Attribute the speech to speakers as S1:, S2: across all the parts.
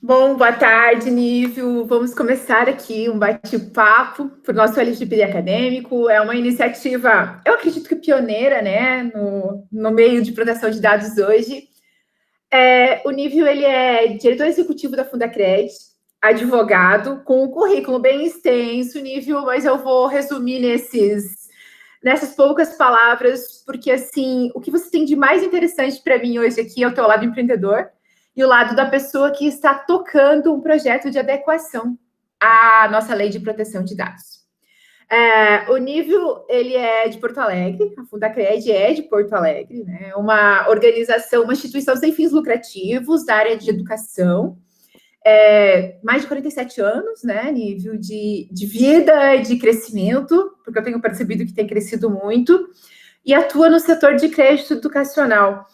S1: Bom, boa tarde, Nível. Vamos começar aqui um bate-papo para o nosso LGPD acadêmico. É uma iniciativa, eu acredito que pioneira, né, no meio de proteção de dados hoje. O Nível, ele é diretor executivo da Fundacred, advogado, com um currículo bem extenso, Nível, mas eu vou resumir nessas poucas palavras, porque, assim, o que você tem de mais interessante para mim hoje aqui é o teu lado empreendedor, e o lado da pessoa que está tocando um projeto de adequação à nossa lei de proteção de dados. O Nível, ele é de Porto Alegre, a Fundacred é de Porto Alegre, né? Uma organização, uma instituição sem fins lucrativos da área de educação, mais de 47 anos, né? Nível de vida e de crescimento, porque eu tenho percebido que tem crescido muito, e atua no setor de crédito educacional.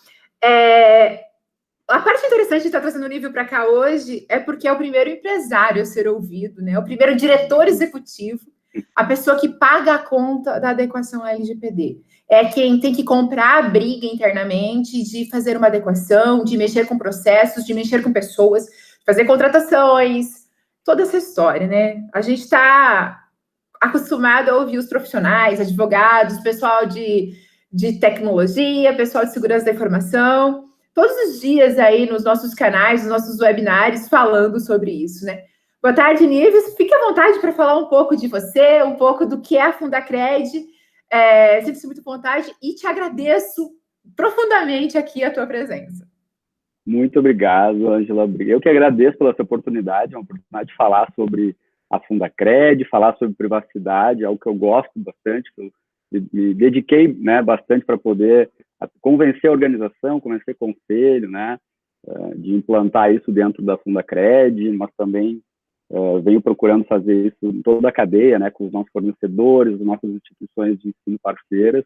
S1: A parte interessante de estar trazendo o Nível para cá hoje é porque é o primeiro empresário a ser ouvido, né? O primeiro diretor executivo, a pessoa que paga a conta da adequação à LGPD. É quem tem que comprar a briga internamente de fazer uma adequação, de mexer com processos, de mexer com pessoas, de fazer contratações, toda essa história, né? A gente está acostumado a ouvir os profissionais, advogados, pessoal de tecnologia, pessoal de segurança da informação, todos os dias aí nos nossos canais, nos nossos webinários, falando sobre isso, né? Boa tarde, Nives. Fique à vontade para falar um pouco de você, um pouco do que é a Fundacred. Sinto-se muito à vontade e te agradeço profundamente aqui a tua presença.
S2: Muito obrigado, Ângela. Eu que agradeço pela essa oportunidade, uma oportunidade de falar sobre a Fundacred, falar sobre privacidade, algo que eu gosto bastante, que eu me dediquei, né, bastante para poder convencer a organização, convencer o conselho, né, de implantar isso dentro da Fundacred, mas também venho procurando fazer isso em toda a cadeia, né, com os nossos fornecedores, as nossas instituições de ensino parceiras.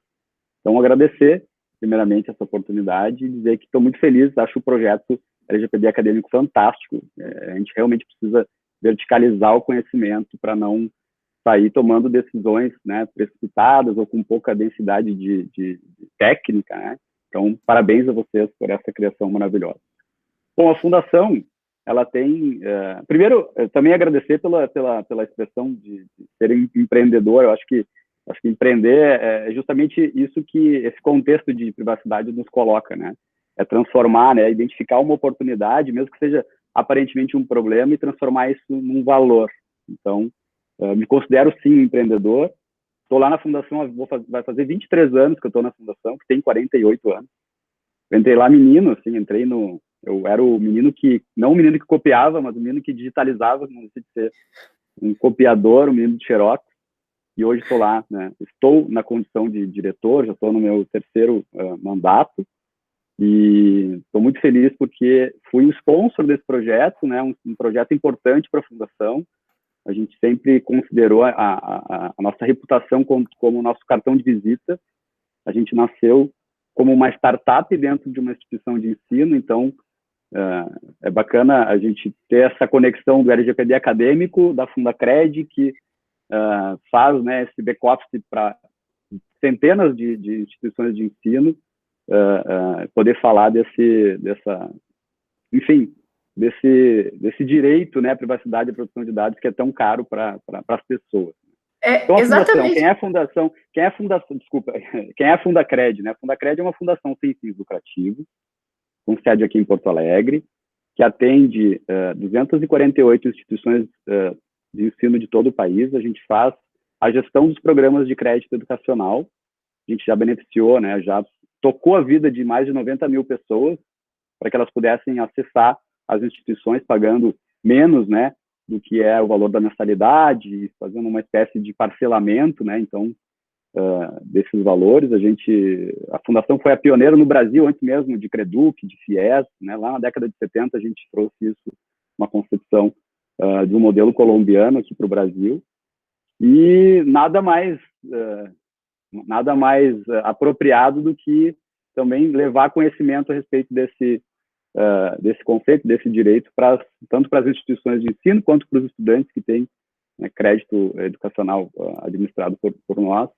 S2: Então, agradecer primeiramente essa oportunidade e dizer que estou muito feliz, acho o projeto LGPD acadêmico fantástico. A gente realmente precisa verticalizar o conhecimento para não sair tomando decisões, né, precipitadas ou com pouca densidade de técnica, né? Então, parabéns a vocês por essa criação maravilhosa. Bom, a Fundação, ela tem... primeiro, também agradecer pela expressão de ser empreendedor. Eu acho que empreender é justamente isso que esse contexto de privacidade nos coloca, né? É transformar, né? Identificar uma oportunidade, mesmo que seja aparentemente um problema, e transformar isso num valor. Então, me considero sim um empreendedor. Estou lá na Fundação, vai fazer 23 anos que eu estou na Fundação, que tem 48 anos. Eu entrei lá menino, assim, eu era o menino que, não o menino que copiava, mas o menino que digitalizava, não sei de ser um copiador, um menino de xerox. E hoje estou lá, né? Estou na condição de diretor, já estou no meu terceiro mandato, e estou muito feliz porque fui o sponsor desse projeto, né? Um projeto importante para a Fundação. A gente sempre considerou a nossa reputação como o nosso cartão de visita. A gente nasceu como uma startup dentro de uma instituição de ensino, então é bacana a gente ter essa conexão do LGPD acadêmico, da Fundacred, que faz, né, esse back-office para centenas de instituições de ensino, poder falar desse direito, né, à privacidade e proteção de dados que é tão caro para as pessoas. Então, a Fundação, quem é a Fundacred, né? A Fundacred é uma fundação sem fins lucrativos, com sede aqui em Porto Alegre, que atende 248 instituições de ensino de todo o país. A gente faz a gestão dos programas de crédito educacional. A gente já beneficiou, né, já tocou a vida de mais de 90 mil pessoas para que elas pudessem acessar as instituições pagando menos, né, do que é o valor da mensalidade, fazendo uma espécie de parcelamento, né, então, desses valores. A Fundação foi a pioneira no Brasil, antes mesmo de Creduc, de FIES, né, lá na década de 70 a gente trouxe isso, uma concepção de um modelo colombiano aqui para o Brasil, e nada mais apropriado do que também levar conhecimento a respeito desse conceito, desse direito, tanto para as instituições de ensino quanto para os estudantes que têm, né, crédito educacional administrado por nós,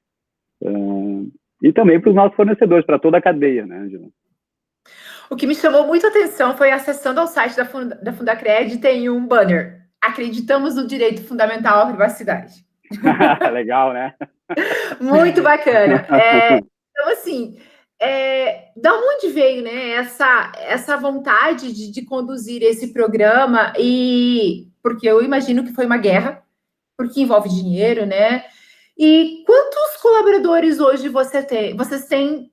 S2: e também para os nossos fornecedores, para toda a cadeia, né, Angela?
S1: O que me chamou muito a atenção foi acessando ao site da Fundacred, tem um banner. Acreditamos no direito fundamental à privacidade.
S2: Legal, né?
S1: Muito bacana. Então, assim, da onde veio, né, essa vontade de conduzir esse programa? E porque eu imagino que foi uma guerra, porque envolve dinheiro, né? E quantos colaboradores hoje vocês têm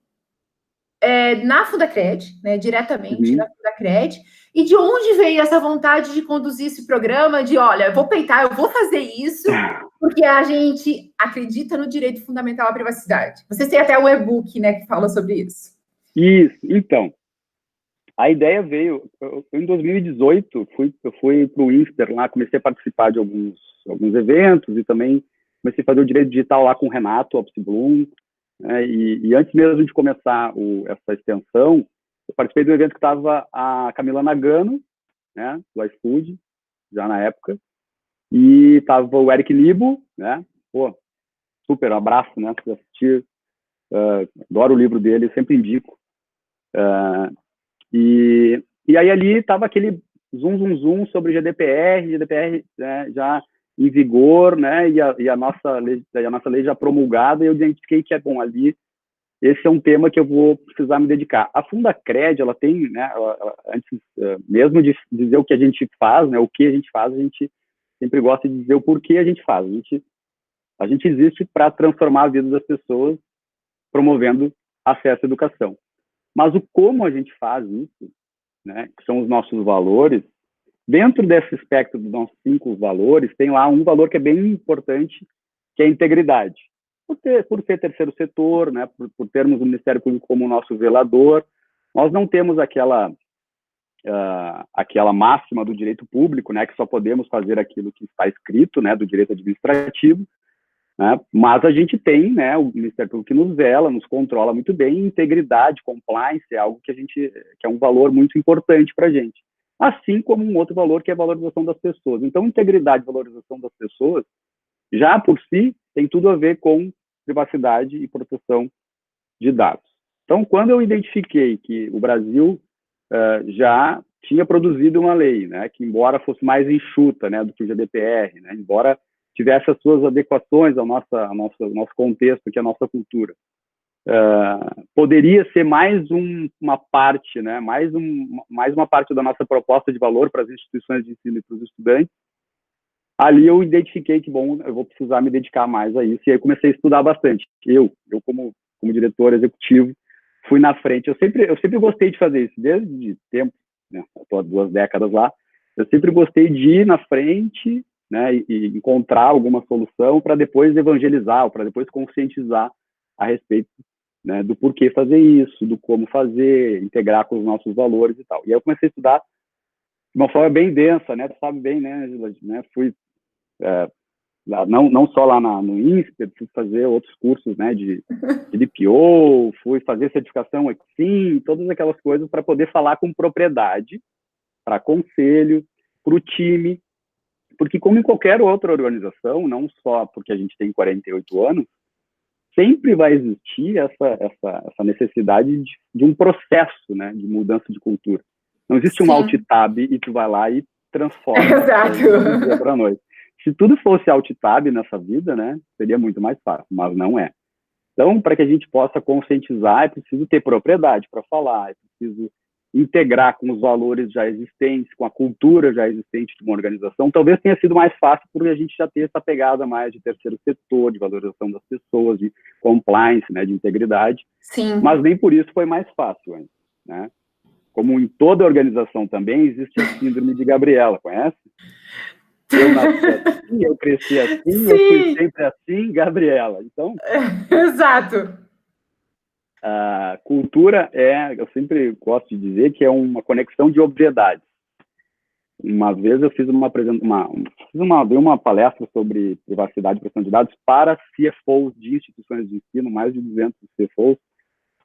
S1: na Fundacred, né, diretamente na
S2: Uhum.
S1: Fundacred, e de onde veio essa vontade de conduzir esse programa, de, olha, eu vou peitar, eu vou fazer isso, porque a gente acredita no direito fundamental à privacidade. Vocês têm até o e-book, né, que fala sobre isso.
S2: Isso, então, a ideia veio, em 2018, eu fui para o INSPER lá, comecei a participar de alguns eventos e também comecei a fazer o direito digital lá com o Renato Opsblum, né, e antes mesmo de começar essa extensão, eu participei de um evento que estava a Camila Nagano, né, do iFood, já na época, e estava o Eric Libo, né, pô, super, um abraço, né, para assistir, adoro o livro dele, sempre indico, e aí ali estava aquele zoom sobre GDPR, né, já em vigor, né, e a nossa lei já promulgada, e eu identifiquei que bom, ali esse é um tema que eu vou precisar me dedicar. A Fundacred, ela tem, né, antes mesmo de dizer o que a gente faz, né, o que a gente faz, a gente sempre gosta de dizer o porquê a gente faz. A gente existe para transformar a vida das pessoas, promovendo acesso à educação. Mas o como a gente faz isso, né, que são os nossos valores, dentro desse espectro dos nossos 5 valores, tem lá um valor que é bem importante, que é a integridade. Por ser terceiro setor, né, por termos o Ministério Público como nosso zelador, nós não temos aquela máxima do direito público, né, que só podemos fazer aquilo que está escrito, né, do direito administrativo, né, mas a gente tem, né, o Ministério Público que nos zela, nos controla muito bem, integridade, compliance, é algo que é um valor muito importante para a gente. Assim como um outro valor que é a valorização das pessoas. Então, integridade e valorização das pessoas, já por si, tem tudo a ver com privacidade e proteção de dados. Então, quando eu identifiquei que o Brasil já tinha produzido uma lei, né, que embora fosse mais enxuta, né, do que o GDPR, né, embora tivesse as suas adequações ao nosso contexto, que é a nossa cultura, poderia ser mais uma parte, né, mais uma parte da nossa proposta de valor para as instituições de ensino e para os estudantes. Ali eu identifiquei que, bom, eu vou precisar me dedicar mais a isso, e aí comecei a estudar bastante. Eu como diretor executivo, fui na frente. Eu sempre gostei de fazer isso, desde tempo, né, estou há 2 décadas lá, eu sempre gostei de ir na frente, né, e encontrar alguma solução para depois evangelizar, para depois conscientizar a respeito, né, do porquê fazer isso, do como fazer, integrar com os nossos valores e tal. E aí eu comecei a estudar de uma forma bem densa, né, tu sabe bem, né, Angela, né, fui não só lá no INSPER, fui fazer outros cursos, né, de DPO, fui fazer certificação EXIM, todas aquelas coisas para poder falar com propriedade, para conselho, para o time, porque como em qualquer outra organização, não só porque a gente tem 48 anos, sempre vai existir essa necessidade de um processo, né, de mudança de cultura. Não existe um alt tab e tu vai lá e transforma do dia para a noite. Se tudo fosse alt tab nessa vida, né, seria muito mais fácil, mas não é. Então, para que a gente possa conscientizar, é preciso ter propriedade para falar, é preciso integrar com os valores já existentes, com a cultura já existente de uma organização. Talvez tenha sido mais fácil porque a gente já tem essa pegada mais de terceiro setor, de valorização das pessoas, de compliance, né, de integridade. Sim. Mas nem por isso foi mais fácil, né? Como em toda organização também, existe a síndrome de Gabriela, conhece? Eu nasci assim, eu cresci assim, sim, eu fui sempre assim, Gabriela. Então,
S1: exato.
S2: A cultura eu sempre gosto de dizer que é uma conexão de obviedades. Uma vez eu fiz dei uma palestra sobre privacidade e proteção de dados para CFOs de instituições de ensino, mais de 200 CFOs,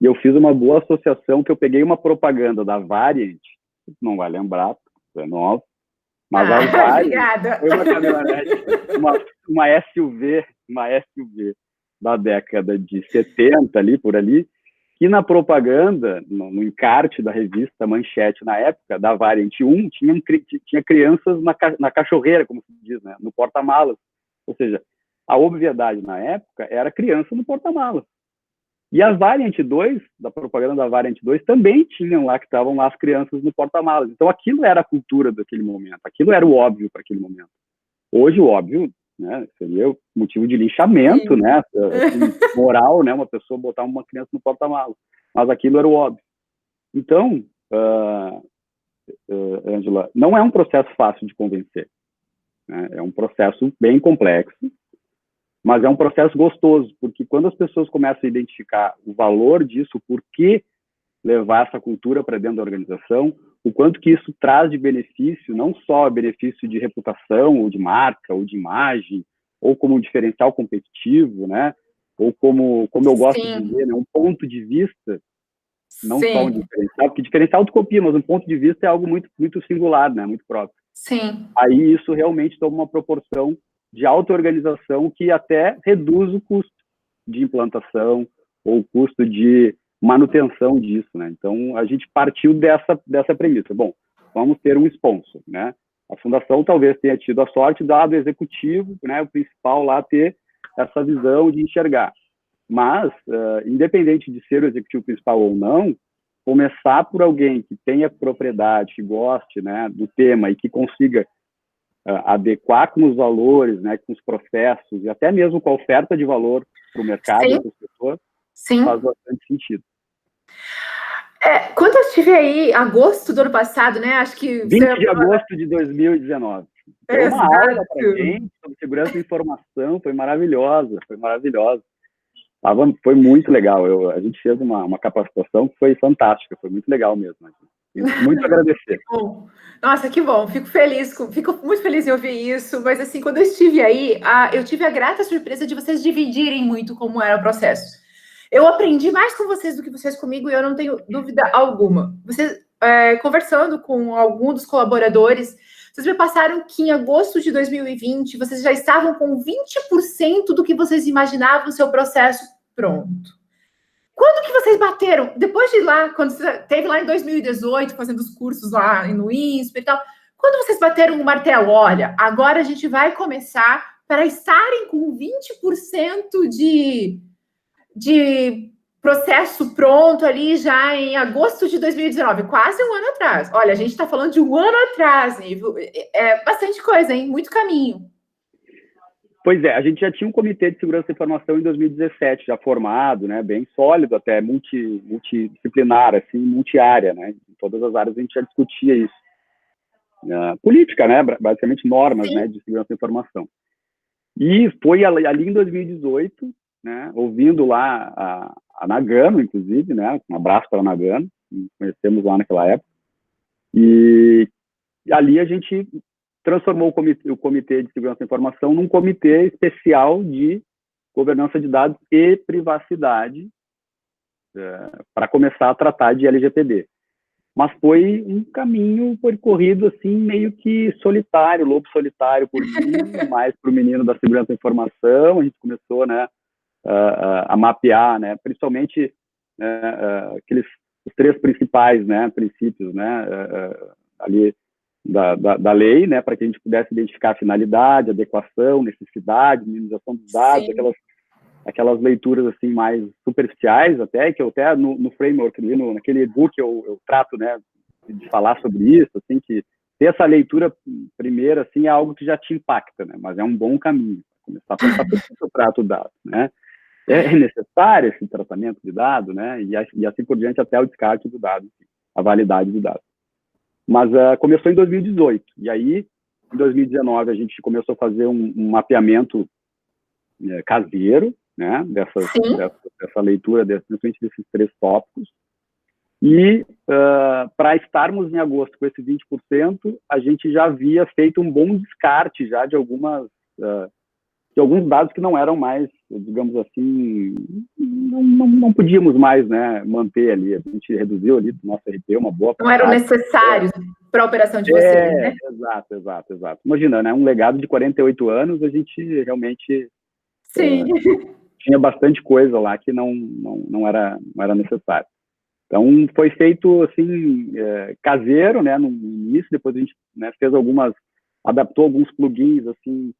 S2: e eu fiz uma boa associação que eu peguei uma propaganda da Variant, não vai lembrar, porque é nova, mas a Variant foi uma caminhonete, uma SUV da década de 70, por ali, que na propaganda, no encarte da revista Manchete, na época, da Variante 1, tinha crianças na cachorreira, como se diz, né, no porta-malas. Ou seja, a obviedade na época era criança no porta-malas. E a Variante 2, da propaganda da Variante 2, também tinham lá, que estavam lá as crianças no porta-malas. Então, aquilo era a cultura daquele momento, aquilo era o óbvio para aquele momento. Hoje, o óbvio, né, seria motivo de linchamento, sim, né, assim, moral, né, uma pessoa botar uma criança no porta-malas. Mas aquilo era o óbvio. Então, Ângela, não é um processo fácil de convencer, né? É um processo bem complexo, mas é um processo gostoso, porque quando as pessoas começam a identificar o valor disso, por que levar essa cultura para dentro da organização, o quanto que isso traz de benefício, não só benefício de reputação, ou de marca, ou de imagem, ou como um diferencial competitivo, né? Ou como eu gosto de dizer, né? Um ponto de vista, não só um diferencial, porque diferencial tu copia, mas um ponto de vista é algo muito, muito singular, né? Muito próprio.
S1: Sim.
S2: Aí isso realmente toma uma proporção de auto-organização que até reduz o custo de implantação ou o custo de manutenção disso, né? Então, a gente partiu dessa premissa. Bom, vamos ter um sponsor, né? A fundação talvez tenha tido a sorte, dado o executivo, né, o principal lá, ter essa visão de enxergar. Mas, independente de ser o executivo principal ou não, começar por alguém que tenha propriedade, que goste, né, do tema e que consiga adequar com os valores, né, com os processos e até mesmo com a oferta de valor para o mercado, para as pessoas, faz bastante sentido.
S1: Quando eu estive aí, agosto do ano passado, né, acho que...
S2: 20 de agosto de 2019. Foi uma aula para a gente sobre segurança da informação, foi maravilhosa, foi muito legal. A gente fez uma capacitação que foi fantástica, foi muito legal mesmo. Muito a agradecer.
S1: Bom. Nossa, que bom, fico muito feliz em ouvir isso, mas assim, quando eu estive aí, eu tive a grata surpresa de vocês dividirem muito como era o processo. Eu aprendi mais com vocês do que vocês comigo e eu não tenho dúvida alguma. Vocês, conversando com algum dos colaboradores, vocês me passaram que em agosto de 2020, vocês já estavam com 20% do que vocês imaginavam o seu processo pronto. Quando que vocês bateram? Depois de lá, quando você teve lá em 2018, fazendo os cursos lá no INSPER e tal, quando vocês bateram o martelo, olha, agora a gente vai começar para estarem com 20% de processo pronto ali já em agosto de 2019, quase um ano atrás. Olha, a gente está falando de um ano atrás, Nível. É bastante coisa, hein? Muito caminho.
S2: Pois é, a gente já tinha um comitê de segurança da informação em 2017, já formado, né, bem sólido, até multidisciplinar, assim, multiárea, né, em todas as áreas a gente já discutia isso. Política, né, basicamente normas, né, de segurança da informação. E foi ali em 2018, né, ouvindo lá a Nagano, inclusive, né, um abraço para a Nagano, conhecemos lá naquela época, e ali a gente transformou o comitê de segurança da informação num comitê especial de governança de dados e privacidade para começar a tratar de LGPD. Mas foi um caminho percorrido assim, meio que solitário, lobo solitário por mim, mais para o menino da segurança da informação. A gente começou, né, a mapear, né, principalmente os três principais, né, princípios, né, ali da lei, né, para que a gente pudesse identificar a finalidade, adequação, necessidade, minimização dos dados, aquelas leituras assim mais superficiais até, que eu até no framework, naquele e-book eu trato, né, de falar sobre isso, assim, que ter essa leitura primeira, assim, é algo que já te impacta, né, mas é um bom caminho, começar a pensar por que eu trato o dado, né, é necessário esse tratamento de dado, né, e assim por diante até o descarte do dado, a validade do dado. Mas começou em 2018, e aí, em 2019, a gente começou a fazer um mapeamento caseiro, né, dessa leitura, principalmente desses três tópicos, e para estarmos em agosto com esse 20%, a gente já havia feito um bom descarte já de alguns dados que não eram mais, digamos assim, não podíamos mais, né, manter ali. A gente reduziu ali do nosso RP uma boa parte.
S1: Não eram necessários para a operação de vocês, né?
S2: Exato. Imagina, né, um legado de 48 anos, a gente realmente tinha bastante coisa lá que não era necessário. Então, foi feito, assim, caseiro, né, no início, depois a gente, né, adaptou alguns plugins, assim,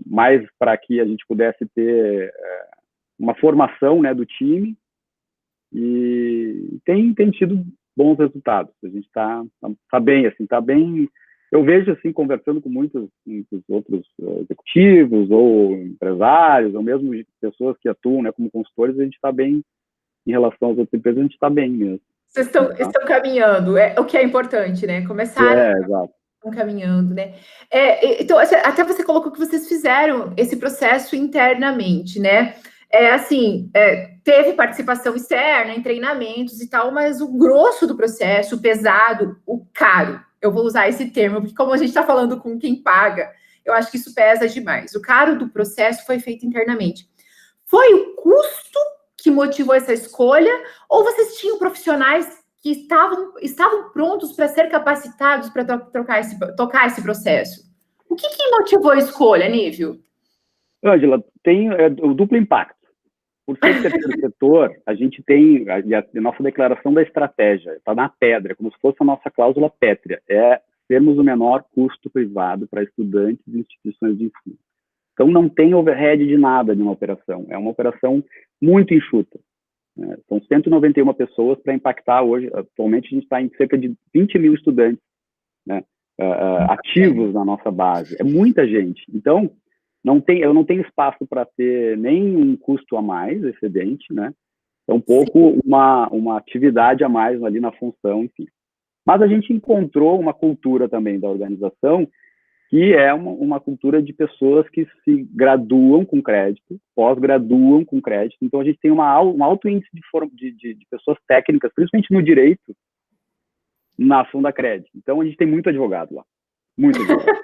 S2: mais para que a gente pudesse ter uma formação, né, do time, e tem tido bons resultados. A gente está bem, assim, está bem. Eu vejo, assim, conversando com muitos outros executivos ou empresários, ou mesmo pessoas que atuam, né, como consultores, a gente está bem em relação às outras empresas, a gente está bem mesmo.
S1: Vocês estão caminhando, é o que é importante, né? Começaram
S2: Exato.
S1: caminhando, né? Então, até você colocou que vocês fizeram esse processo internamente, né? Assim, teve participação externa em treinamentos e tal, mas o grosso do processo, o pesado, o caro, eu vou usar esse termo, porque como a gente está falando com quem paga, eu acho que isso pesa demais. O caro do processo foi feito internamente. Foi o custo que motivou essa escolha, ou vocês tinham profissionais que estavam prontos para ser capacitados para tocar esse processo? O que motivou a escolha, Nívio?
S2: Ângela, tem o duplo impacto. Por ser terceiro setor, a gente tem a nossa declaração da estratégia, está na pedra, como se fosse a nossa cláusula pétrea, termos o menor custo privado para estudantes e instituições de ensino. Então, não tem overhead de nada de uma operação. É uma operação muito enxuta. São 191 pessoas para impactar hoje. Atualmente, a gente está em cerca de 20 mil estudantes, né, ativos na nossa base. É muita gente. Então, eu não tenho espaço para ter nenhum custo a mais excedente, né? É um pouco uma atividade a mais ali na função, enfim. Mas a gente encontrou uma cultura também da organização que é uma cultura de pessoas que se graduam com crédito, pós-graduam com crédito. Então, a gente tem um alto índice de pessoas técnicas, principalmente no direito, na Fundacred. Então, a gente tem muito advogado lá. Muito advogado.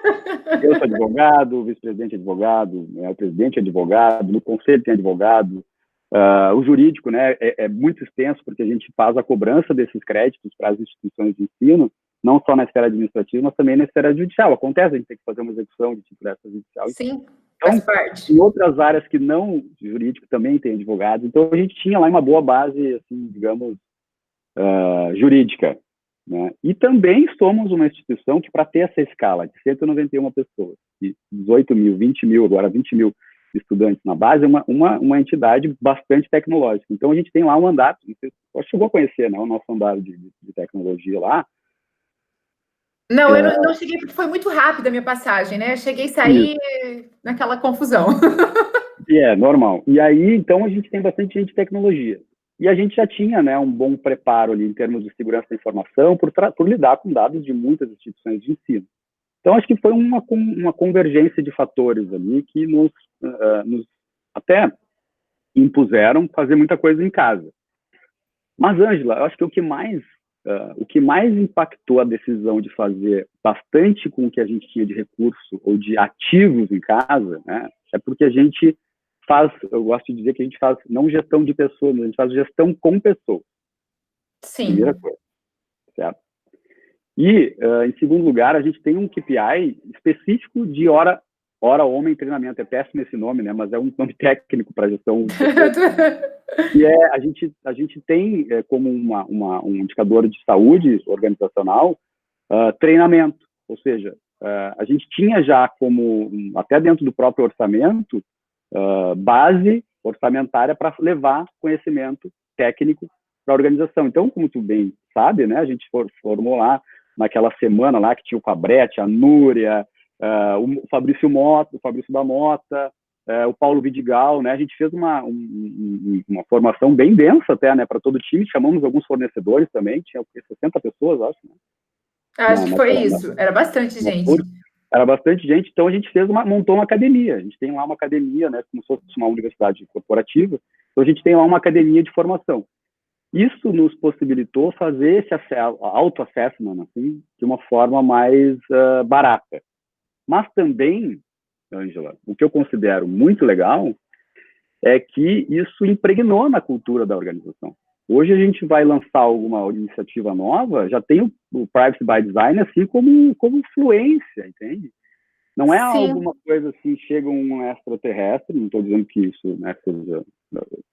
S2: Eu sou advogado, o vice-presidente é advogado, o presidente é advogado, no conselho tem advogado. O jurídico, né, é muito extenso, porque a gente faz a cobrança desses créditos para as instituições de ensino, não só na esfera administrativa, mas também na esfera judicial. Acontece, a gente tem que fazer uma execução de titular judicial.
S1: Sim,
S2: então,
S1: faz parte.
S2: Em outras áreas que não jurídico também tem advogados. Então, a gente tinha lá uma boa base, assim, digamos, jurídica. Né? E também somos uma instituição que, para ter essa escala de 191 pessoas, 18 mil, 20 mil, agora 20 mil estudantes na base, é uma entidade bastante tecnológica. Então, a gente tem lá um andar, você chegou a conhecer, né, o nosso andar de tecnologia lá.
S1: Não, eu não cheguei porque foi muito rápida a minha passagem, né? Eu cheguei e saí naquela confusão.
S2: Normal. E aí, então, a gente tem bastante gente de tecnologia. E a gente já tinha, né, um bom preparo ali em termos de segurança da informação por lidar com dados de muitas instituições de ensino. Então, acho que foi uma convergência de fatores ali que nos até impuseram fazer muita coisa em casa. Mas, Ângela, eu acho que o que mais impactou a decisão de fazer bastante com o que a gente tinha de recurso ou de ativos em casa, né, é porque a gente eu gosto de dizer que a gente faz não gestão de pessoas, mas a gente faz gestão com pessoas.
S1: Sim.
S2: Primeira coisa, certo? E, em segundo lugar, a gente tem um KPI específico de hora homem treinamento. É péssimo esse nome, né? Mas é um nome técnico para gestão. E a gente tem como um indicador de saúde organizacional treinamento. Ou seja, a gente tinha já como, até dentro do próprio orçamento, base orçamentária para levar conhecimento técnico para a organização. Então, como tu bem sabe, né, a gente formou lá naquela semana lá que tinha o Fabretti, a Núria, o Fabrício da Mota, o Paulo Vidigal, né, a gente fez uma formação bem densa até, né, para todo o time, chamamos alguns fornecedores também, tinha 60 pessoas, acho, né?
S1: Acho que foi isso, era bastante gente.
S2: Era bastante gente, então a gente montou uma academia. A gente tem lá uma academia, né, como se fosse uma universidade corporativa. Então a gente tem lá uma academia de formação. Isso nos possibilitou fazer esse auto-assessment, assim, de uma forma mais barata. Mas também, Ângela, o que eu considero muito legal é que isso impregnou na cultura da organização. Hoje a gente vai lançar alguma iniciativa nova, já tem o Privacy by Design assim como fluência, entende? Não é
S1: Sim.
S2: alguma coisa assim, chega um extraterrestre, não estou dizendo que isso, né, seja...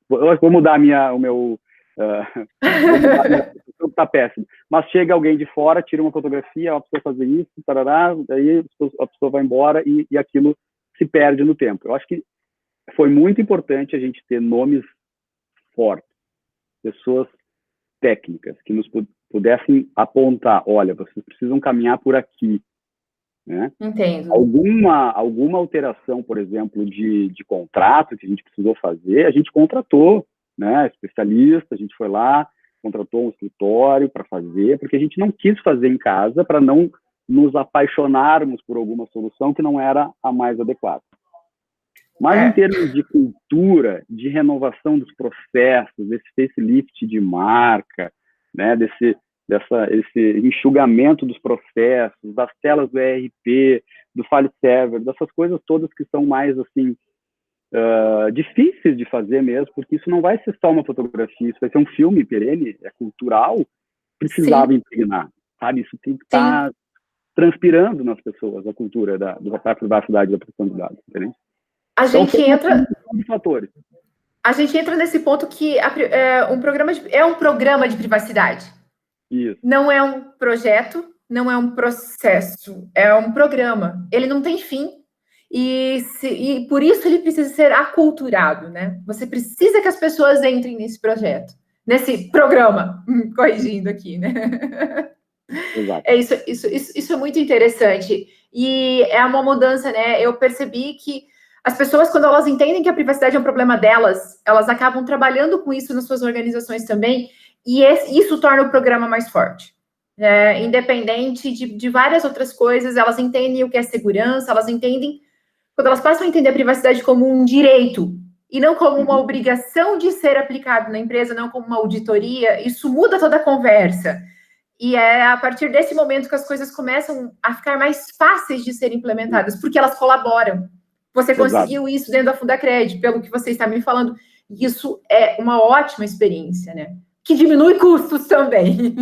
S2: Eu vou mudar o meu... vou mudar tá péssimo. Mas chega alguém de fora, tira uma fotografia, a pessoa fazer isso, tarará, daí a pessoa vai embora e aquilo se perde no tempo. Eu acho que foi muito importante a gente ter nomes fortes, pessoas técnicas, que nos pudessem apontar, olha, vocês precisam caminhar por aqui, né?
S1: Entendo.
S2: Alguma alteração, por exemplo, de contrato que a gente precisou fazer, a gente contratou, né, especialista, a gente foi lá, contratou um escritório para fazer, porque a gente não quis fazer em casa para não nos apaixonarmos por alguma solução que não era a mais adequada. Mas em termos de cultura, de renovação dos processos, desse facelift de marca, né, esse enxugamento dos processos, das telas do ERP, do file server, dessas coisas todas que são mais assim difíceis de fazer mesmo, porque isso não vai ser só uma fotografia, isso vai ser um filme perene, é cultural, precisava impregnar, sabe? Isso tem que estar transpirando nas pessoas a cultura da privacidade e da proteção de dados, entende?
S1: A gente entra...
S2: de fatores.
S1: A gente entra nesse ponto que um programa de privacidade.
S2: Isso.
S1: Não é um projeto, não é um processo, é um programa. Ele não tem fim e por isso ele precisa ser aculturado, né? Você precisa que as pessoas entrem nesse projeto, nesse programa, corrigindo aqui, né?
S2: Exato.
S1: Isso é muito interessante e é uma mudança, né? Eu percebi que as pessoas, quando elas entendem que a privacidade é um problema delas, elas acabam trabalhando com isso nas suas organizações também, e isso torna o programa mais forte. Independente de várias outras coisas, elas entendem o que é segurança, elas entendem, quando elas passam a entender a privacidade como um direito, e não como uma obrigação de ser aplicado na empresa, não como uma auditoria, isso muda toda a conversa. E é a partir desse momento que as coisas começam a ficar mais fáceis de serem implementadas, porque elas colaboram. Você conseguiu isso dentro da Fundacred, pelo que você está me falando. Isso é uma ótima experiência, né? Que diminui custos também.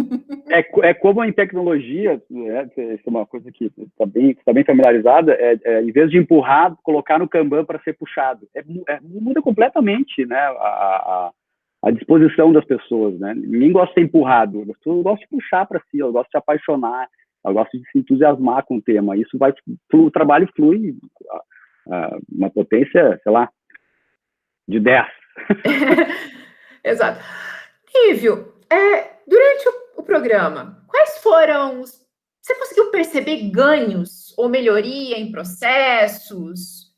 S2: É como em tecnologia, isso é uma coisa que está bem familiarizada, em vez de empurrar, colocar no Kanban para ser puxado. Muda completamente, né, a disposição das pessoas, né? Ninguém gosta de ser empurrado, as pessoas gostam de puxar para si, elas gostam de se apaixonar, elas gostam de se entusiasmar com o tema. Isso o trabalho flui uma potência, sei lá, de 10.
S1: Exato. Lívio, durante o programa, quais foram você conseguiu perceber ganhos ou melhoria em processos?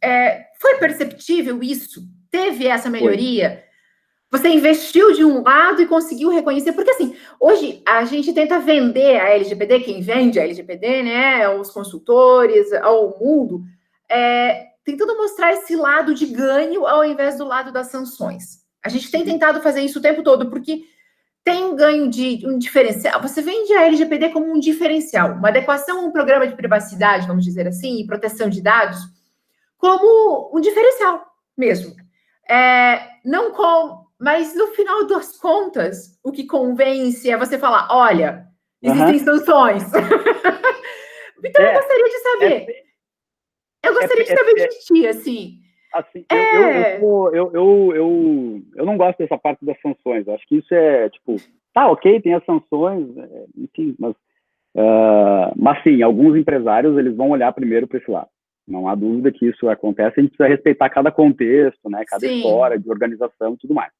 S1: Foi perceptível isso? Teve essa melhoria? Você investiu de um lado e conseguiu reconhecer, porque assim, hoje a gente tenta vender a LGPD, quem vende a LGPD, né, os consultores, ao mundo, tentando mostrar esse lado de ganho ao invés do lado das sanções. A gente tem tentado fazer isso o tempo todo, porque tem um ganho de um diferencial. Você vende a LGPD como um diferencial, uma adequação a um programa de privacidade, vamos dizer assim, e proteção de dados, como um diferencial mesmo. Não com... Mas, no final das contas, o que convence é você falar, olha, existem sanções. Então, eu gostaria de saber. Eu gostaria de saber de ti, assim.
S2: Eu não gosto dessa parte das sanções. Acho que isso é, tipo, tá, ok, tem as sanções, enfim, mas sim, alguns empresários, eles vão olhar primeiro para esse lado. Não há dúvida que isso acontece, a gente precisa respeitar cada contexto, né, cada história de organização e tudo mais.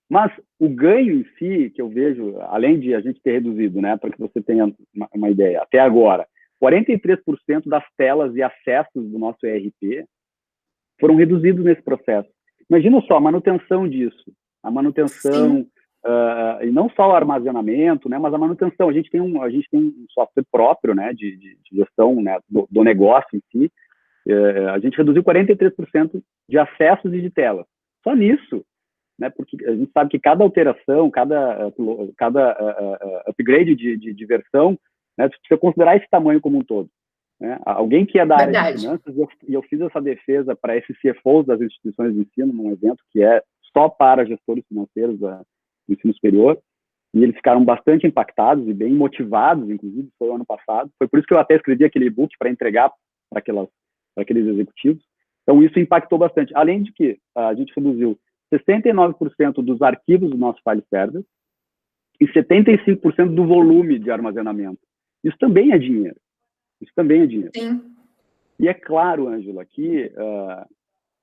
S2: Mas o ganho em si, que eu vejo, além de a gente ter reduzido, né, para que você tenha uma ideia, até agora, 43% das telas e acessos do nosso ERP foram reduzidos nesse processo. Imagina só a manutenção disso, a manutenção, e não só o armazenamento, né, mas a manutenção. A gente tem um software próprio, né, de gestão, né, do negócio em si. A gente reduziu 43% de acessos e de telas. Só nisso, né, porque a gente sabe que cada alteração, cada upgrade de versão, né, você precisa considerar esse tamanho como um todo. Né? Alguém que é da área de finanças, e eu fiz essa defesa para esses CFOs das instituições de ensino, num evento que é só para gestores financeiros do ensino superior, e eles ficaram bastante impactados e bem motivados, inclusive, foi o ano passado. Foi por isso que eu até escrevi aquele e-book para entregar para aqueles executivos. Então, isso impactou bastante. Além de que a gente reduziu 69% dos arquivos do nosso file server e 75% do volume de armazenamento. Isso também é dinheiro. Isso também é dinheiro.
S1: Sim.
S2: E é claro, Ângela, que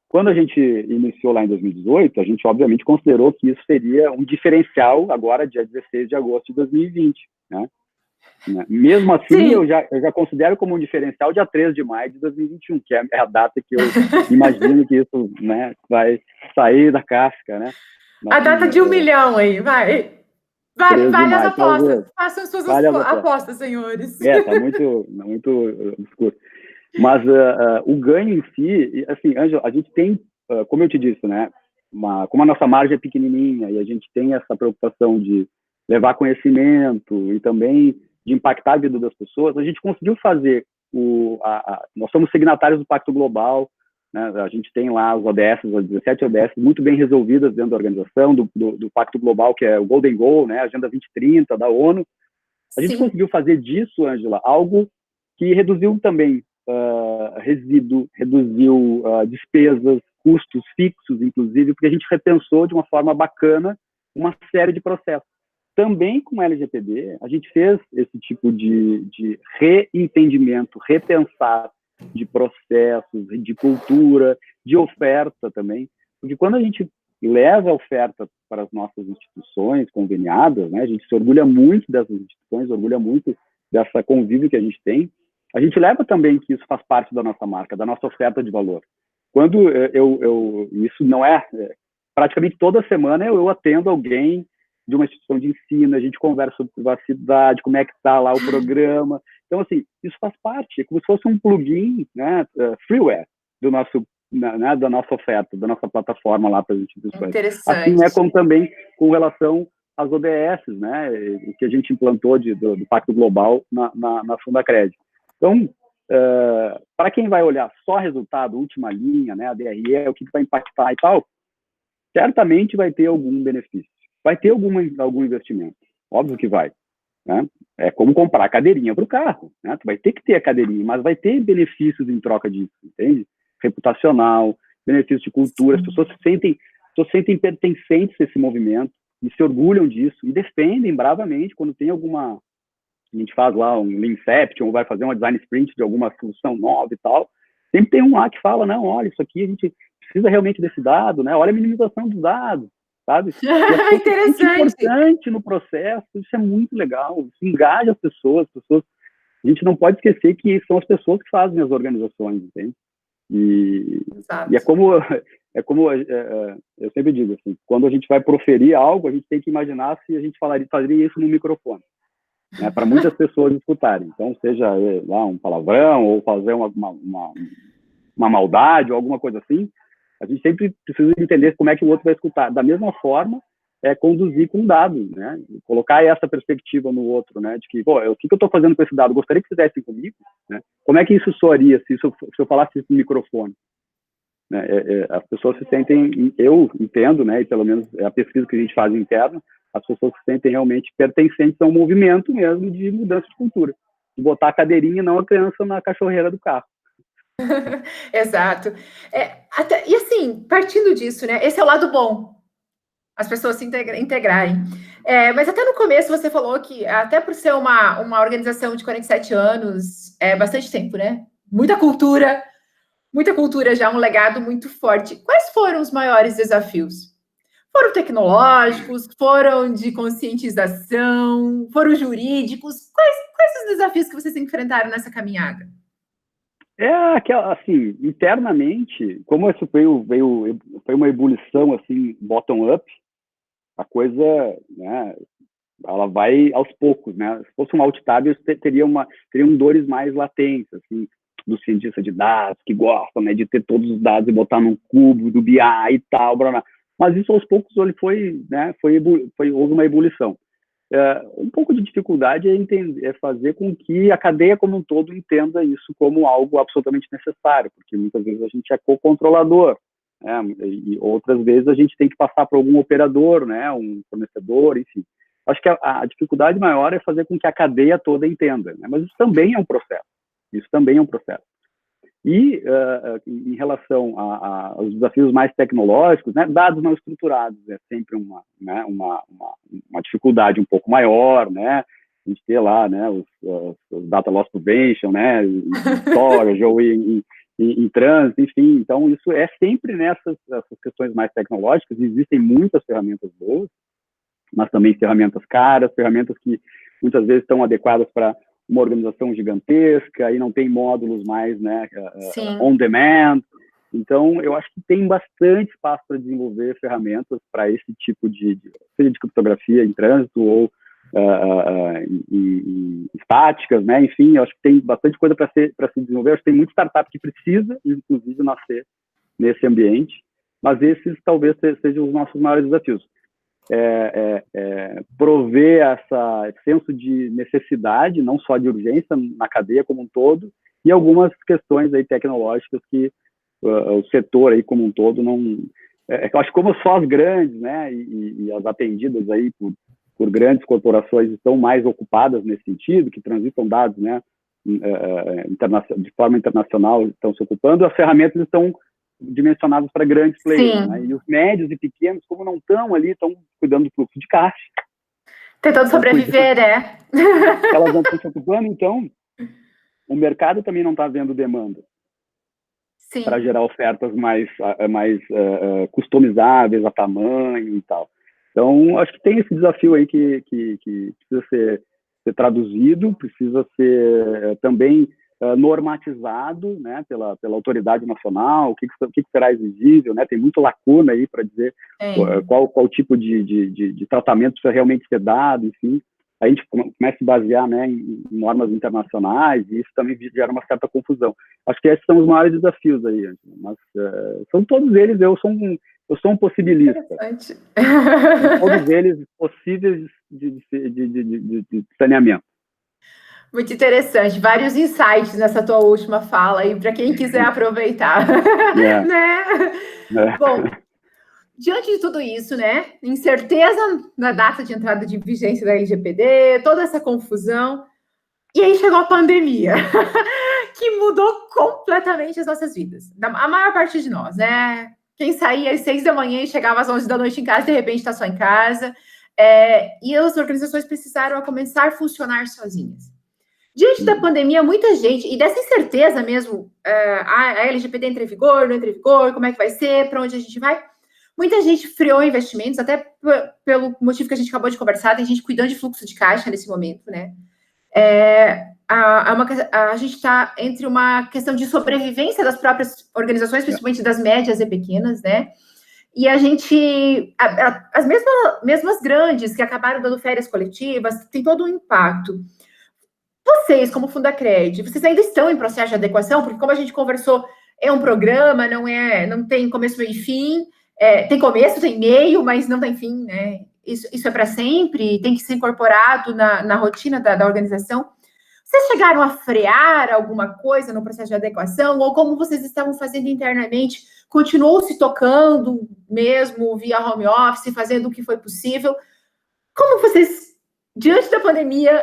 S2: quando a gente iniciou lá em 2018, a gente obviamente considerou que isso seria um diferencial agora, dia 16 de agosto de 2020, né? Mesmo assim, eu já considero como um diferencial dia 13 de maio de 2021, que é a data que eu imagino que isso, né, vai sair da casca, né?
S1: A data de 1 milhão aí, vai. Vale as apostas. Façam suas apostas, senhores.
S2: Tá muito obscuro. Mas o ganho em si, assim, Ângela, a gente tem, como eu te disse, né, como a nossa margem é pequenininha e a gente tem essa preocupação de levar conhecimento e também de impactar a vida das pessoas, a gente conseguiu fazer nós somos signatários do Pacto Global, né, a gente tem lá as ODS, as 17 ODS, muito bem resolvidas dentro da organização, do Pacto Global, que é o Golden Goal, né, a Agenda 2030 da ONU. A gente conseguiu fazer disso, Ângela, algo que reduziu também resíduo, reduziu despesas, custos fixos, inclusive, porque a gente repensou de uma forma bacana uma série de processos. Também com a LGPD, a gente fez esse tipo de reentendimento, repensar de processos, de cultura, de oferta também, porque quando a gente leva a oferta para as nossas instituições conveniadas, né, a gente se orgulha muito dessas instituições, orgulha muito dessa convívio que a gente tem, a gente leva também que isso faz parte da nossa marca, da nossa oferta de valor. Quando isso não praticamente toda semana eu atendo alguém de uma instituição de ensino, a gente conversa sobre privacidade, como é que está lá o programa. Então, assim, isso faz parte, é como se fosse um plugin, né, freeware da nossa oferta, da nossa plataforma lá para as instituições.
S1: Interessante.
S2: Assim é como também com relação às ODS, né, que a gente implantou do Pacto Global na Fundacred. Então, para quem vai olhar só resultado, última linha, né, a DRE, o que vai impactar e tal, certamente vai ter algum benefício. Vai ter algum investimento. Óbvio que vai. Né? É como comprar a cadeirinha para o carro. Né? Tu vai ter que ter a cadeirinha, mas vai ter benefícios em troca disso, entende? Reputacional, benefícios de cultura. As pessoas se sentem pertencentes a esse movimento e se orgulham disso e defendem bravamente quando tem alguma... A gente faz lá um Leanception, ou vai fazer uma design sprint de alguma solução nova e tal. Sempre tem um lá que fala, não, olha, isso aqui a gente precisa realmente desse dado, né? Olha a minimização dos dados, sabe?
S1: Interessante.
S2: É muito importante no processo, isso é muito legal, isso engaja as pessoas, a gente não pode esquecer que são as pessoas que fazem as organizações, entende? E é como eu sempre digo, assim, quando a gente vai proferir algo, a gente tem que imaginar se a gente faria isso no microfone, né, para muitas pessoas escutarem. Então, seja lá um palavrão ou fazer uma maldade ou alguma coisa assim, a gente sempre precisa entender como é que o outro vai escutar. Da mesma forma, conduzir com dados, né? Colocar essa perspectiva no outro, né? De que, pô, o que eu estou fazendo com esse dado? Gostaria que fizessem comigo, né? Como é que isso soaria se eu falasse isso no microfone? Né? As pessoas se sentem, eu entendo, né? E pelo menos é a pesquisa que a gente faz interna, as pessoas se sentem realmente pertencentes a um movimento mesmo de mudança de cultura. De botar a cadeirinha e não a criança na cachorreira do carro.
S1: Exato. E assim, partindo disso, né? Esse é o lado bom. As pessoas se integrarem. Mas até no começo você falou que, até por ser uma organização de 47 anos, é bastante tempo, né? Muita cultura já, um legado muito forte. Quais foram os maiores desafios? Foram tecnológicos? Foram de conscientização? Foram jurídicos? Quais os desafios que vocês enfrentaram nessa caminhada?
S2: Assim, internamente, como isso foi uma ebulição, assim, bottom-up, a coisa, né, ela vai aos poucos, né? Se fosse um alt-tab, teriam dores mais latentes, assim, do cientista de dados, que gostam, né, de ter todos os dados e botar num cubo do BI e tal, blá, blá. Mas isso aos poucos ele houve uma ebulição. Um pouco de dificuldade é fazer com que a cadeia como um todo entenda isso como algo absolutamente necessário, porque muitas vezes a gente é co-controlador, né? E outras vezes a gente tem que passar por algum operador, né? Um fornecedor, enfim. Acho que a dificuldade maior é fazer com que a cadeia toda entenda, né? Mas isso também é um processo. Isso também é um processo. E, em relação aos desafios mais tecnológicos, né, dados não estruturados é sempre uma dificuldade um pouco maior, né? A gente ter lá, né, os data loss prevention, né, em storage ou em trânsito, enfim. Então, isso é sempre nessas questões mais tecnológicas. Existem muitas ferramentas boas, mas também ferramentas caras, ferramentas que muitas vezes estão adequadas para uma organização gigantesca e não tem módulos mais, né, on demand. Então, eu acho que tem bastante espaço para desenvolver ferramentas para esse tipo seja de criptografia em trânsito ou em estáticas, né? Enfim, eu acho que tem bastante coisa para se desenvolver. Eu acho que tem muita startup que precisa, inclusive, nascer nesse ambiente, mas esses talvez sejam os nossos maiores desafios. Prover esse senso de necessidade, não só de urgência, na cadeia como um todo, e algumas questões aí tecnológicas que o setor aí como um todo não... eu acho que como só as grandes, né, e as atendidas aí por grandes corporações estão mais ocupadas nesse sentido, que transitam dados, né, de forma internacional, estão se ocupando, as ferramentas estão dimensionados para grandes players, né? E os médios e pequenos, como não estão ali, estão cuidando do fluxo de caixa.
S1: Tentando sobreviver, né?
S2: Elas não estão se ocupando, então o mercado também não está vendo demanda para gerar ofertas mais customizáveis a tamanho e tal. Então, acho que tem esse desafio aí que precisa ser traduzido, precisa ser também normatizado, né, pela autoridade nacional, o que será exigível, né? Tem muita lacuna aí para dizer qual tipo de tratamento precisa realmente ser dado, enfim. A gente começa a se basear, né, em normas internacionais, e isso também gera uma certa confusão. Acho que esses são os maiores desafios aí, mas são todos eles, eu sou um possibilista. São todos eles possíveis de saneamento.
S1: Muito interessante, vários insights nessa tua última fala aí, para quem quiser aproveitar. Né? Bom, diante de tudo isso, né, incerteza na data de entrada de vigência da LGPD, toda essa confusão, e aí chegou a pandemia, que mudou completamente as nossas vidas, a maior parte de nós, né? Quem saía às 6 da manhã e chegava às 11 da noite em casa, de repente está só em casa, e as organizações precisaram começar a funcionar sozinhas. Diante da pandemia, muita gente, e dessa incerteza mesmo, a LGPD entra em vigor, não entra em vigor, como é que vai ser, para onde a gente vai? Muita gente freou investimentos, até pelo motivo que a gente acabou de conversar, tem gente cuidando de fluxo de caixa nesse momento, né? A gente está entre uma questão de sobrevivência das próprias organizações, principalmente das médias e pequenas, né? E a gente, as mesmas grandes que acabaram dando férias coletivas, tem todo um impacto. Vocês, como Fundacred, vocês ainda estão em processo de adequação? Porque como a gente conversou, é um programa, não tem começo, meio e fim, tem começo, tem meio, mas não tem fim, né? Isso é para sempre, tem que ser incorporado na rotina da organização. Vocês chegaram a frear alguma coisa no processo de adequação? Ou como vocês estavam fazendo internamente, continuou se tocando mesmo via home office, fazendo o que foi possível? Como vocês, diante da pandemia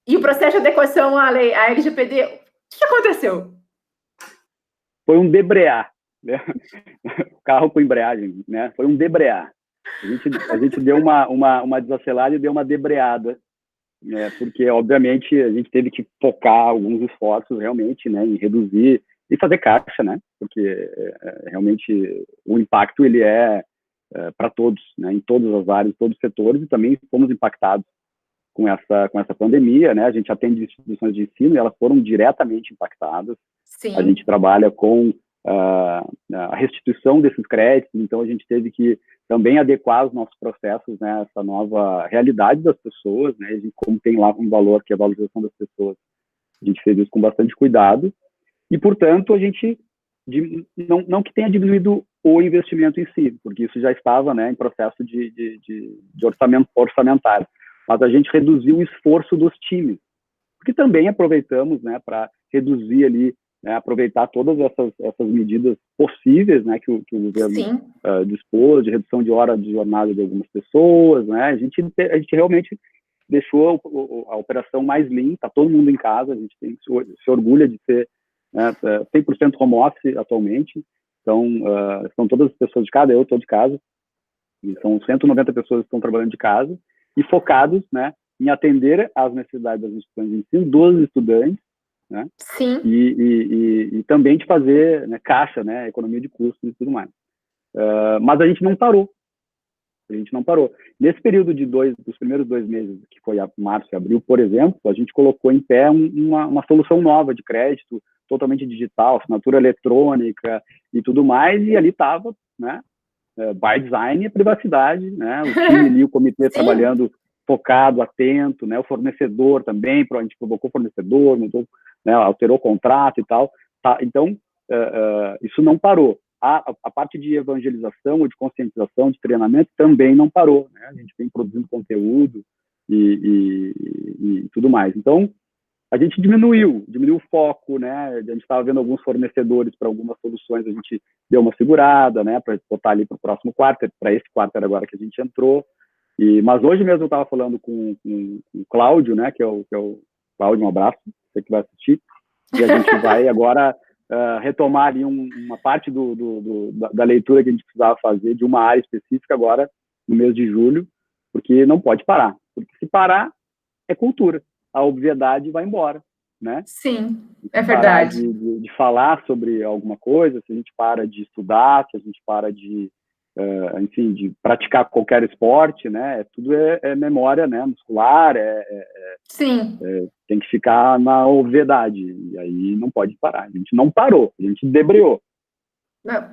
S1: e o processo de adequação à lei, à LGPD, o que aconteceu?
S2: Foi um debrear, né? O carro com embreagem, né? Foi um debrear. A gente deu uma desacelerada e deu uma debreada, né? Porque, obviamente, a gente teve que focar alguns esforços realmente, né, em reduzir e fazer caixa, né? Porque realmente o impacto ele é para todos, né? Em todas as áreas, todos os setores, e também fomos impactados com essa pandemia, né? A gente atende instituições de ensino e elas foram diretamente impactadas.
S1: Sim.
S2: A gente trabalha com a restituição desses créditos, então a gente teve que também adequar os nossos processos, né, a essa nova realidade das pessoas, né, e como tem lá um valor que é a valorização das pessoas, a gente fez isso com bastante cuidado, e, portanto, a gente, não que tenha diminuído o investimento em si, porque isso já estava, né, em processo de orçamentário, mas a gente reduziu o esforço dos times, porque também aproveitamos, né, para reduzir ali né, aproveitar todas essas medidas possíveis, né, que o governo dispôs, de redução de hora de jornada de algumas pessoas, né, a gente realmente deixou a operação mais lean, está todo mundo em casa, a gente se orgulha de ser, né, 100% home office atualmente, então são todas as pessoas de casa, eu estou de casa, e são 190 pessoas que estão trabalhando de casa, e focados, né, em atender às necessidades das instituições de ensino, dos estudantes, né, e também de fazer, né, caixa, né, economia de custos e tudo mais. Mas a gente não parou. Nesse período dos primeiros 2 meses, que foi março e abril, por exemplo, a gente colocou em pé uma solução nova de crédito, totalmente digital, assinatura eletrônica e tudo mais, e ali estava, né, by design e privacidade, né, o time ali, o comitê trabalhando focado, atento, né, o fornecedor também, a gente provocou o fornecedor, mudou, né, alterou o contrato e tal, tá? Então, isso não parou. A parte de evangelização, ou de conscientização, de treinamento, também não parou, né? A gente vem produzindo conteúdo e tudo mais. Então, a gente diminuiu o foco, né? A gente estava vendo alguns fornecedores para algumas soluções, a gente deu uma segurada, né? Para botar ali para o próximo quarto, para esse quarto era agora que a gente entrou. Mas hoje mesmo eu estava falando com o Cláudio, né? Que é o Cláudio, um abraço, você que vai assistir. E a gente vai agora retomar ali uma parte da leitura que a gente precisava fazer de uma área específica agora, no mês de julho, porque não pode parar. Porque se parar, é cultura. A obviedade vai embora, né?
S1: Sim, é verdade.
S2: Parar de falar sobre alguma coisa, se a gente para de estudar, se a gente para de, enfim, de praticar qualquer esporte, né? Tudo é memória, né? Muscular,
S1: Sim.
S2: Tem que ficar na obviedade, e aí não pode parar. A gente não parou, a gente debreou.
S1: Não,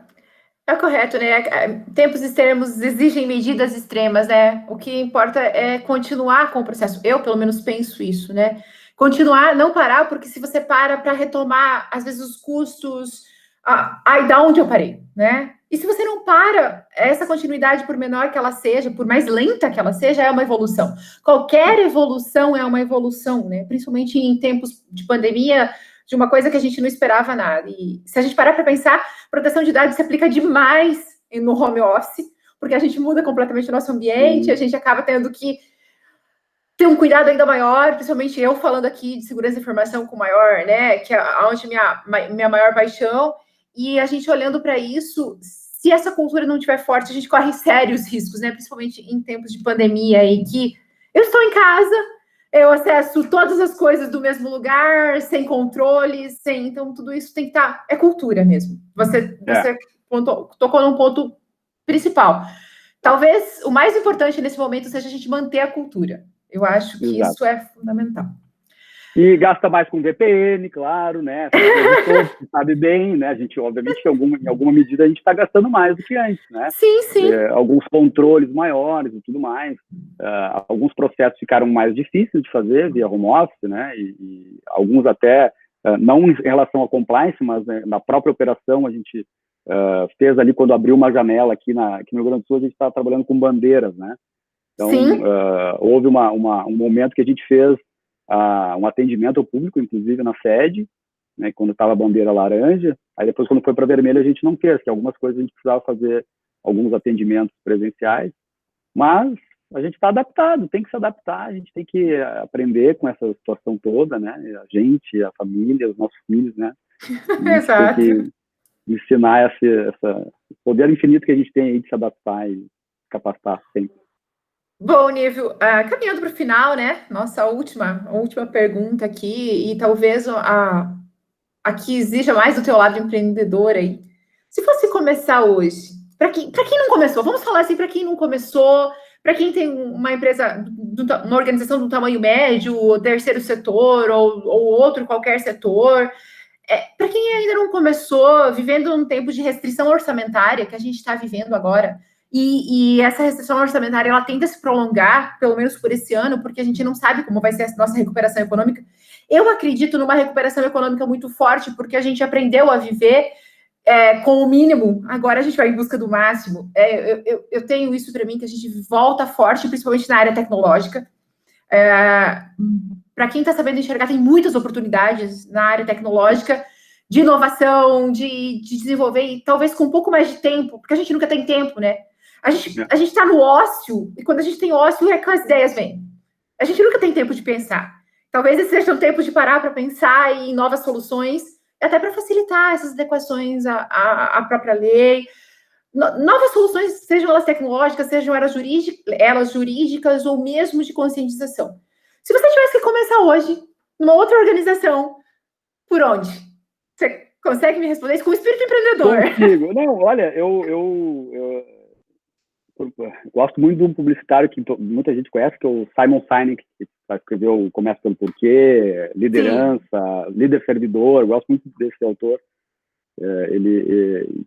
S1: é correto, né? Tempos extremos exigem medidas extremas, né? O que importa é continuar com o processo. Eu, pelo menos, penso isso, né? Continuar, não parar, porque se você para retomar, às vezes, os custos, da onde eu parei, né? E se você não para, essa continuidade, por menor que ela seja, por mais lenta que ela seja, é uma evolução. Qualquer evolução é uma evolução, né? Principalmente em tempos de pandemia, de uma coisa que a gente não esperava nada. E se a gente parar para pensar, proteção de dados se aplica demais no home office, porque a gente muda completamente o nosso ambiente, a gente acaba tendo que ter um cuidado ainda maior, principalmente eu falando aqui de segurança da informação com maior, né, que é onde minha maior paixão, e a gente olhando para isso, se essa cultura não estiver forte, a gente corre sérios riscos, né, principalmente em tempos de pandemia, em que eu estou em casa, eu acesso todas as coisas do mesmo lugar, sem controle, então tudo isso tem que estar, é cultura mesmo. Você tocou num ponto principal. Talvez o mais importante nesse momento seja a gente manter a cultura. Eu acho que isso é fundamental.
S2: E gasta mais com VPN, claro, né? Você sabe bem, né? A gente, obviamente, em alguma medida, a gente está gastando mais do que antes, né?
S1: Sim.
S2: Alguns controles maiores e tudo mais. Alguns processos ficaram mais difíceis de fazer via home office, né? E alguns até, não em relação ao compliance, mas, né, na própria operação, a gente fez ali, quando abriu uma janela aqui no Rio Grande do Sul, a gente estava trabalhando com bandeiras, né? Então, houve um momento que a gente fez um atendimento ao público, inclusive na sede, né, quando estava a bandeira laranja. Aí depois, quando foi para vermelha, a gente não fez, que algumas coisas a gente precisava fazer alguns atendimentos presenciais, mas a gente está adaptado, tem que se adaptar, a gente tem que aprender com essa situação toda, né? A gente, a família, os nossos filhos, né?
S1: Exato.
S2: Tem que ensinar esse poder infinito que a gente tem aí de se adaptar e capacitar sempre.
S1: Bom, Nível, caminhando para o final, né? Nossa última pergunta aqui, e talvez a que exija mais do teu lado empreendedor aí. Se fosse começar hoje, para quem não começou, vamos falar assim, para quem não começou, para quem tem uma empresa, uma organização de um tamanho médio, terceiro setor, ou outro qualquer setor, para quem ainda não começou, vivendo um tempo de restrição orçamentária que a gente está vivendo agora, e essa restrição orçamentária, ela tende a se prolongar, pelo menos por esse ano, porque a gente não sabe como vai ser a nossa recuperação econômica. Eu acredito numa recuperação econômica muito forte, porque a gente aprendeu a viver com o mínimo, agora a gente vai em busca do máximo. Eu tenho isso para mim, que a gente volta forte, principalmente na área tecnológica. Para quem está sabendo enxergar, tem muitas oportunidades na área tecnológica, de inovação, de desenvolver, e talvez com um pouco mais de tempo, porque a gente nunca tem tempo, né? A gente está no ócio, e quando a gente tem ócio, é que as ideias vêm. A gente nunca tem tempo de pensar. Talvez esse seja um tempo de parar para pensar em novas soluções, até para facilitar essas adequações à própria lei. Novas soluções, sejam elas tecnológicas, sejam elas jurídicas ou mesmo de conscientização. Se você tivesse que começar hoje, numa outra organização, por onde? Você consegue me responder isso com o espírito empreendedor?
S2: Consigo. Não, olha, eu gosto muito de um publicitário que muita gente conhece, que é o Simon Sinek, que escreveu o Começa pelo Porquê, Liderança, Sim. Líder Servidor. Eu gosto muito desse autor.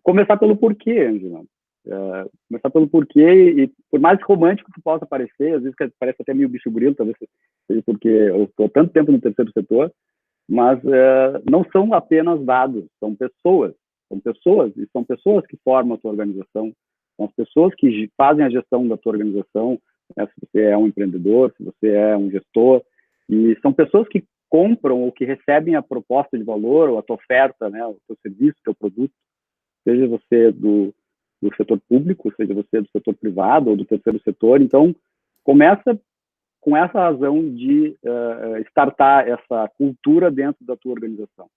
S2: Começar pelo porquê, Angela. Começar pelo porquê, e por mais romântico que possa parecer, às vezes parece até meio bicho grilo, talvez seja porque eu estou tanto tempo no terceiro setor, mas não são apenas dados, são pessoas, e são pessoas que formam a tua organização, são as pessoas que fazem a gestão da tua organização, né? Se você é um empreendedor, se você é um gestor, e são pessoas que compram ou que recebem a proposta de valor ou a tua oferta, né, o teu serviço, o teu produto, seja você do setor público, seja você do setor privado ou do terceiro setor. Então, começa com essa razão de startar essa cultura dentro da tua organização.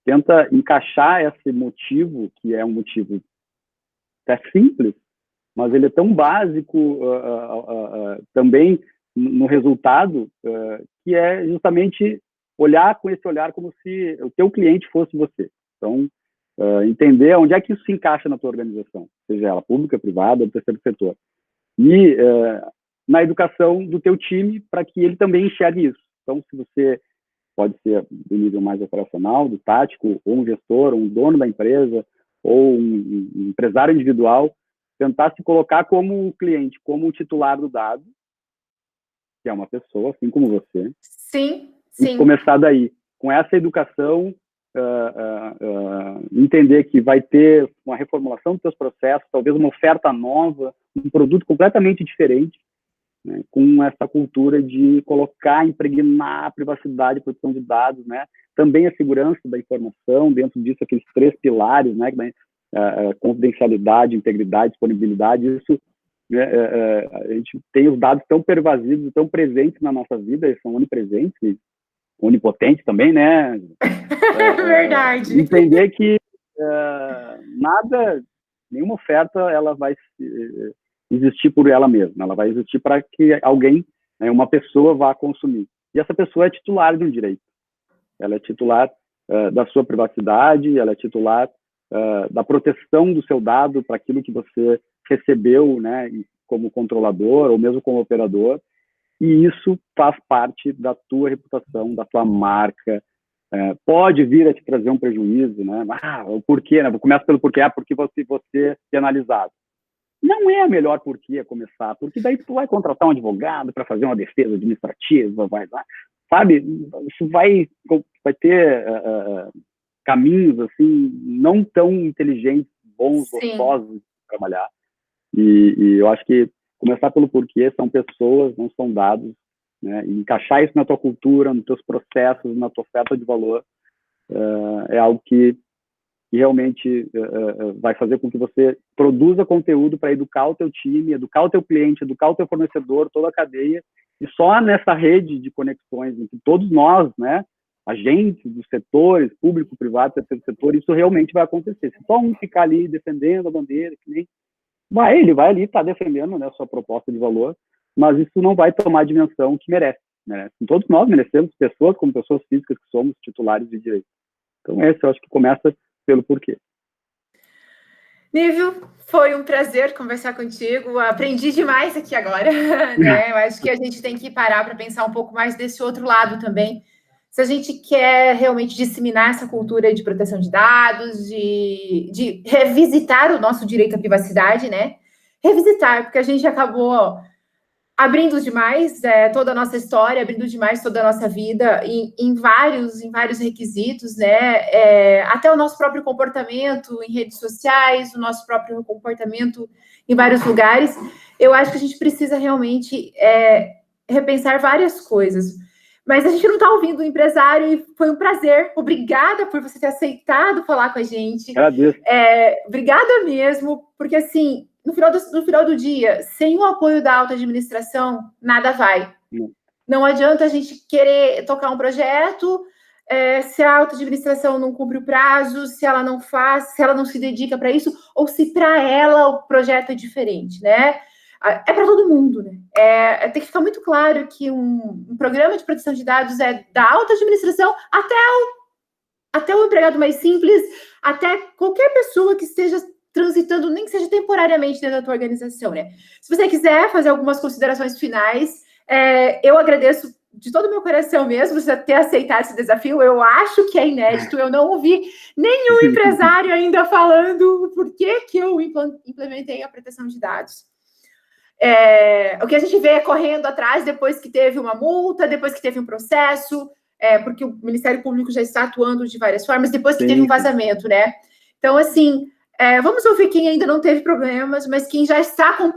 S2: Tenta encaixar esse motivo, que é um motivo até simples, mas ele é tão básico também no resultado, que é justamente olhar com esse olhar como se o teu cliente fosse você. Então, entender onde é que isso se encaixa na tua organização, seja ela pública, privada ou terceiro setor. E na educação do teu time, para que ele também enxergue isso. Então, se você pode ser do nível mais operacional, do tático, ou um gestor, ou um dono da empresa, ou um empresário individual, tentar se colocar como o cliente, como o titular do dado, que é uma pessoa, assim como você.
S1: Sim.
S2: E começar daí, com essa educação, entender que vai ter uma reformulação dos seus processos, talvez uma oferta nova, um produto completamente diferente, né, com essa cultura de colocar, impregnar a privacidade, a proteção de dados, né, também a segurança da informação, dentro disso aqueles 3 pilares, né, confidencialidade, integridade, disponibilidade. Isso, a gente tem os dados tão pervasivos, tão presentes na nossa vida, eles são onipresentes, onipotentes também, né?
S1: Verdade.
S2: Entender que nenhuma oferta, ela vai existir por ela mesma, ela vai existir para que alguém, né, uma pessoa vá consumir. E essa pessoa é titular de um direito. Ela é titular da sua privacidade, ela é titular da proteção do seu dado para aquilo que você recebeu, né, como controlador ou mesmo como operador, e isso faz parte da tua reputação, da tua marca. Pode vir a te trazer um prejuízo, né? O porquê, né? Começa pelo porquê, porque você é penalizado. Não é a melhor porquê a começar, porque daí tu vai contratar um advogado para fazer uma defesa administrativa, vai lá, sabe? Isso vai ter caminhos assim não tão inteligentes, bons, gostosos de trabalhar. E eu acho que começar pelo porquê, são pessoas, não são dados, né? E encaixar isso na tua cultura, nos teus processos, na tua oferta de valor, é algo que realmente vai fazer com que você produza conteúdo para educar o teu time, educar o teu cliente, educar o teu fornecedor, toda a cadeia, e só nessa rede de conexões entre todos nós, né, agentes dos setores, público, privado, terceiro setor, isso realmente vai acontecer. Se só um ficar ali defendendo a bandeira, que nem ele vai ali estar defendendo, né, a sua proposta de valor, mas isso não vai tomar a dimensão que merece, né? Todos nós merecemos, pessoas como pessoas físicas que somos titulares de direito. Então esse eu acho que começa pelo porquê.
S1: Nível, foi um prazer conversar contigo, aprendi demais aqui agora, né? Eu acho que a gente tem que parar para pensar um pouco mais desse outro lado também. Se a gente quer realmente disseminar essa cultura de proteção de dados, de revisitar o nosso direito à privacidade, né? Revisitar, porque a gente acabou abrindo demais toda a nossa história, abrindo demais toda a nossa vida em vários requisitos, né? Até o nosso próprio comportamento em redes sociais, o nosso próprio comportamento em vários lugares. Eu acho que a gente precisa realmente repensar várias coisas. Mas a gente não está ouvindo o empresário e foi um prazer. Obrigada por você ter aceitado falar com a gente.
S2: Agradeço.
S1: Obrigada mesmo, porque assim, no final do dia, sem o apoio da alta administração, nada vai. Não adianta a gente querer tocar um projeto, se a alta administração não cumpre o prazo, se ela não faz, se ela não se dedica para isso, ou se para ela o projeto é diferente, né? É para todo mundo, né? Tem que ficar muito claro que um programa de proteção de dados é da alta administração até o empregado mais simples, até qualquer pessoa que esteja transitando, nem que seja temporariamente dentro da tua organização, né? Se você quiser fazer algumas considerações finais, eu agradeço de todo o meu coração mesmo você ter aceitado esse desafio. Eu acho que é inédito, eu não ouvi nenhum empresário ainda falando o porquê que eu implementei a proteção de dados. O que a gente vê é correndo atrás depois que teve uma multa, depois que teve um processo, porque o Ministério Público já está atuando de várias formas, depois que teve um vazamento, né? Então, assim, vamos ouvir quem ainda não teve problemas, mas quem já está com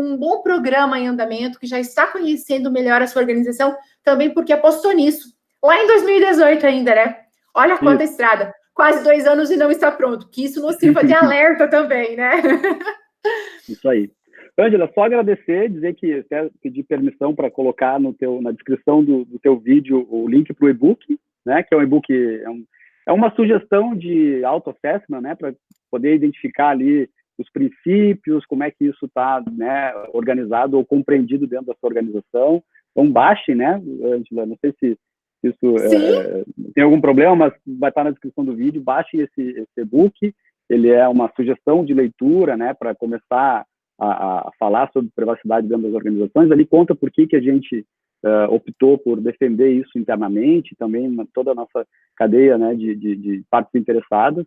S1: um bom programa em andamento, que já está conhecendo melhor a sua organização, também porque apostou nisso. Lá em 2018 ainda, né? Olha quanta estrada. Quase 2 anos e não está pronto. Que isso nos sirva de alerta também, né?
S2: Isso aí. Ângela, só agradecer, dizer que até pedi permissão para colocar na descrição do teu vídeo o link para o e-book, né? Que é um e-book, é uma sugestão de auto-assessment, né? Para poder identificar ali os princípios, como é que isso está, né, organizado ou compreendido dentro da sua organização. Então, baixem, né, Angela? Não sei se isso tem algum problema, mas vai estar na descrição do vídeo. Baixem esse e-book. Ele é uma sugestão de leitura, né, para começar a falar sobre privacidade dentro das organizações. Ali conta por que a gente optou por defender isso internamente, também toda a nossa cadeia, né, de partes interessadas.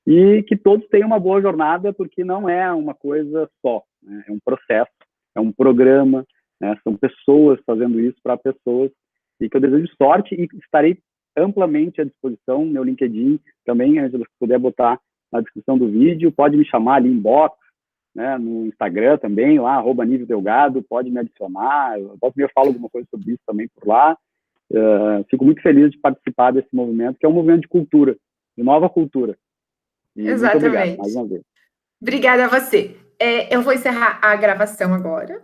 S2: E que todos tenham uma boa jornada, porque não é uma coisa só, né? É um processo, é um programa, né? São pessoas fazendo isso para pessoas, e que eu desejo sorte e estarei amplamente à disposição. Meu LinkedIn também, Angela, se puder botar na descrição do vídeo, pode me chamar ali inbox, né? No Instagram também, lá, @niveldelgado, pode me adicionar, eu falo alguma coisa sobre isso também por lá. Fico muito feliz de participar desse movimento, que é um movimento de cultura, de nova cultura. E
S1: exatamente.
S2: Muito obrigado, mais uma vez.
S1: Obrigada a você. Eu vou encerrar a gravação agora.